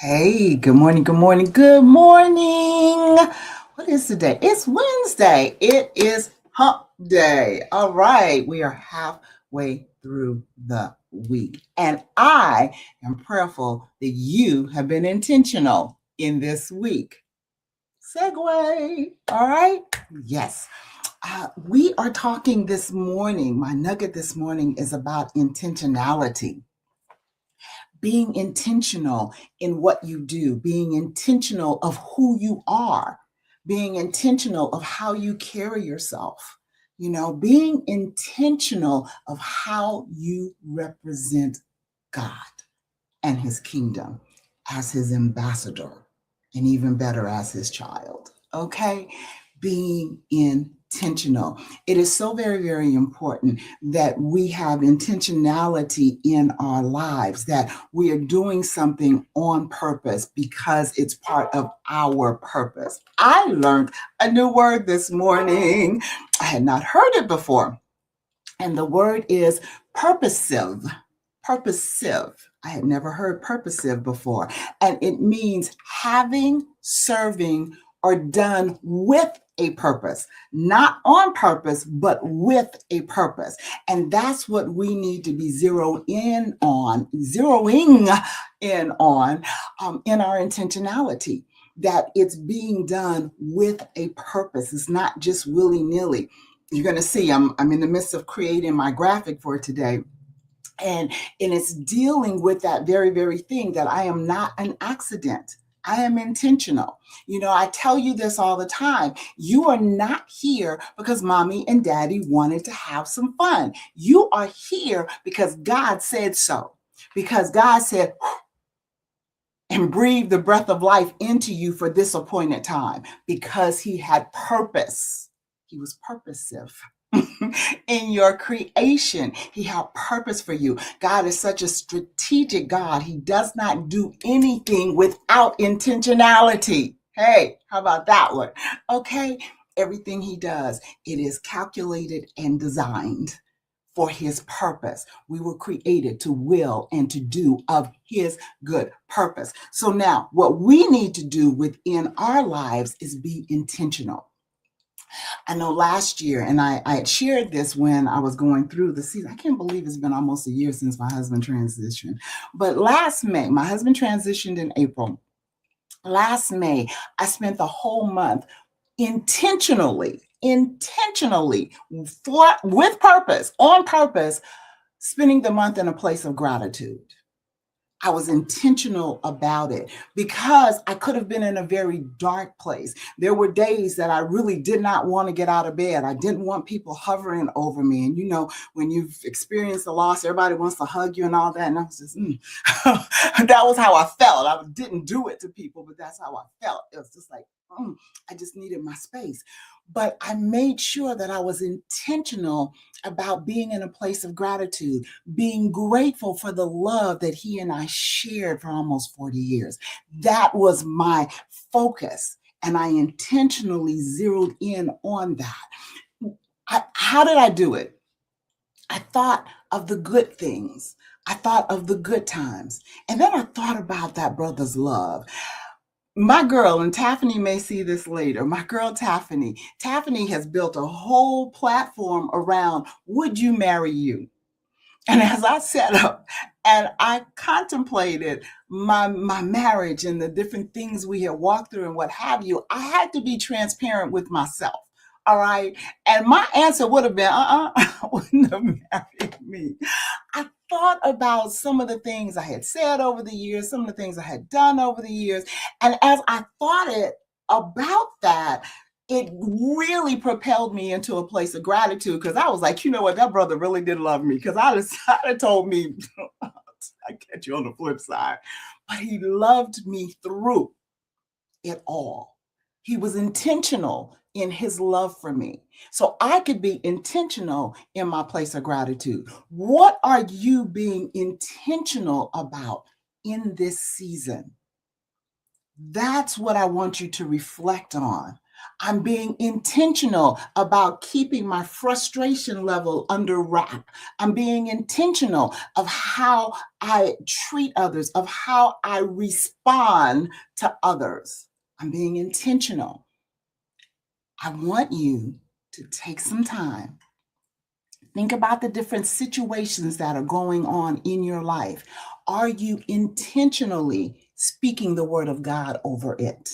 Hey, good morning, good morning, good morning. What is today? It's Wednesday. It is hump day. All right, we are halfway through the week. And I am prayerful that you have been intentional in this week. Segue. All right. Yes. We are talking this morning. My nugget this morning is about intentionality, being intentional in what you do, being intentional of who you are, being intentional of how you carry yourself, being intentional of how you represent God and his kingdom as his ambassador, and even better, as his child. Okay? Being intentional. It is so very, very important that we have intentionality in our lives, that we are doing something on purpose because it's part of our purpose. I learned a new word this morning. I had not heard it before. And the word is purposive. Purposive. I had never heard purposive before. And it means having, serving, or done with a purpose, not on purpose, but with a purpose. And that's what we need to be zeroing in on in our intentionality, that it's being done with a purpose. It's not just willy-nilly. You're going to see I'm in the midst of creating my graphic for today. And it's dealing with that very, very thing, that I am not an accident. I am intentional. I tell you this all the time. You are not here because mommy and daddy wanted to have some fun. You are here because God said so. Because God said, and breathe the breath of life into you for this appointed time, because he had purpose. He was purposive. In your creation, he had purpose for you. God is such a strategic God. He does not do anything without intentionality. Hey, how about that one? Okay, everything he does, it is calculated and designed for his purpose. We were created to will and to do of his good purpose. So now what we need to do within our lives is be intentional. I know last year, and I had shared this when I was going through the season. I can't believe it's been almost a year since my husband transitioned. But last May, my husband transitioned in April. Last May, I spent the whole month intentionally with purpose, on purpose, spending the month in a place of gratitude. I was intentional about it because I could have been in a very dark place. There were days that I really did not want to get out of bed. I didn't want people hovering over me. And when you've experienced a loss, everybody wants to hug you and all that. And I was just, that was how I felt. I didn't do it to people, but that's how I felt. It was just like, I just needed my space. But I made sure that I was intentional about being in a place of gratitude, being grateful for the love that he and I shared for almost 40 years. That was my focus. And I intentionally zeroed in on that. How did I do it? I thought of the good things. I thought of the good times. And then I thought about that brother's love. My girl, and Taffany may see this later, my girl Taffany has built a whole platform around Would You Marry You? And as I sat up and I contemplated my marriage and the different things we had walked through and what have you, I had to be transparent with myself. All right. And my answer would have been, wouldn't have married me. I thought about some of the things I had said over the years, some of the things I had done over the years. And as I thought about that, it really propelled me into a place of gratitude, because I was like, you know what, that brother really did love me, because I decided told me, I catch you on the flip side, but he loved me through it all. He was intentional in his love for me. So I could be intentional in my place of gratitude. What are you being intentional about in this season? That's what I want you to reflect on. I'm being intentional about keeping my frustration level under wrap. I'm being intentional of how I treat others, of how I respond to others. I'm being intentional. I want you to take some time. Think about the different situations that are going on in your life. Are you intentionally speaking the word of God over it?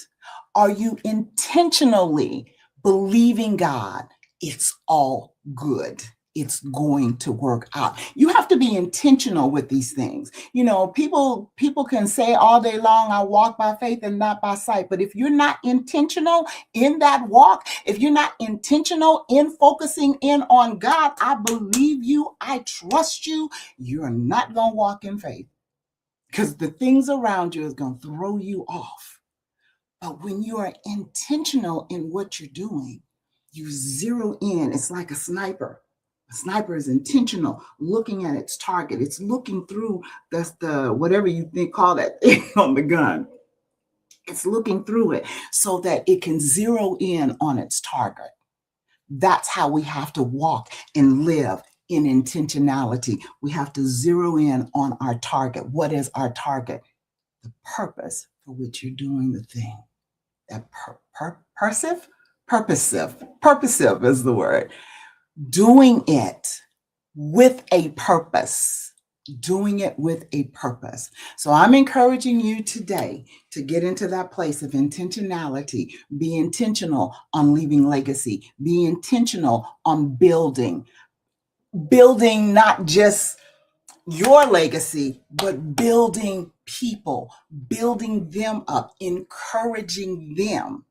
Are you intentionally believing God? It's all good. It's going to work out. You have to be intentional with these things. You know, people can say all day long, I walk by faith and not by sight. But if you're not intentional in that walk, if you're not intentional in focusing in on God, I believe you, I trust you, you're not going to walk in faith because the things around you is going to throw you off. But when you are intentional in what you're doing, you zero in. It's like a sniper. A sniper is intentional, looking at its target. It's looking through the whatever you think call that thing on the gun. It's looking through it so that it can zero in on its target. That's how we have to walk and live in intentionality. We have to zero in on our target. What is our target? The purpose for which you're doing the thing. That purposive is the word. Doing it with a purpose. Doing it with a purpose. So I'm encouraging you today to get into that place of intentionality. Be intentional on leaving legacy. Be intentional on building. Building not just your legacy, but building people, building them up, encouraging them.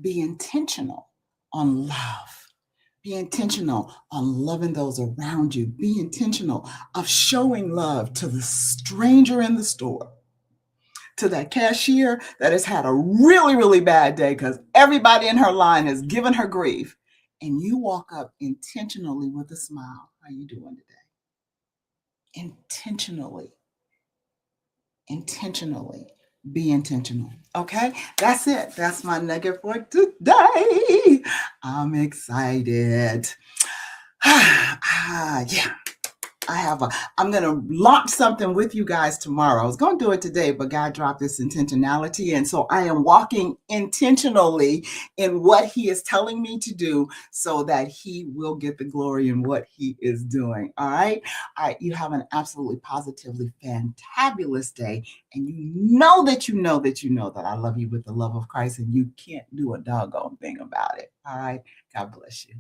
Be intentional on love. Be intentional on loving those around you. Be intentional of showing love to the stranger in the store, to that cashier that has had a really, really bad day because everybody in her line has given her grief. And you walk up intentionally with a smile. How you doing today? Intentionally. Be intentional. Okay, that's it. That's my nugget for today. I'm excited. Yeah. I'm going to launch something with you guys tomorrow. I was going to do it today, but God dropped this intentionality. And so I am walking intentionally in what he is telling me to do so that he will get the glory in what he is doing. All right. All right. You have an absolutely positively fantabulous day. And you know that I love you with the love of Christ and you can't do a doggone thing about it. All right. God bless you.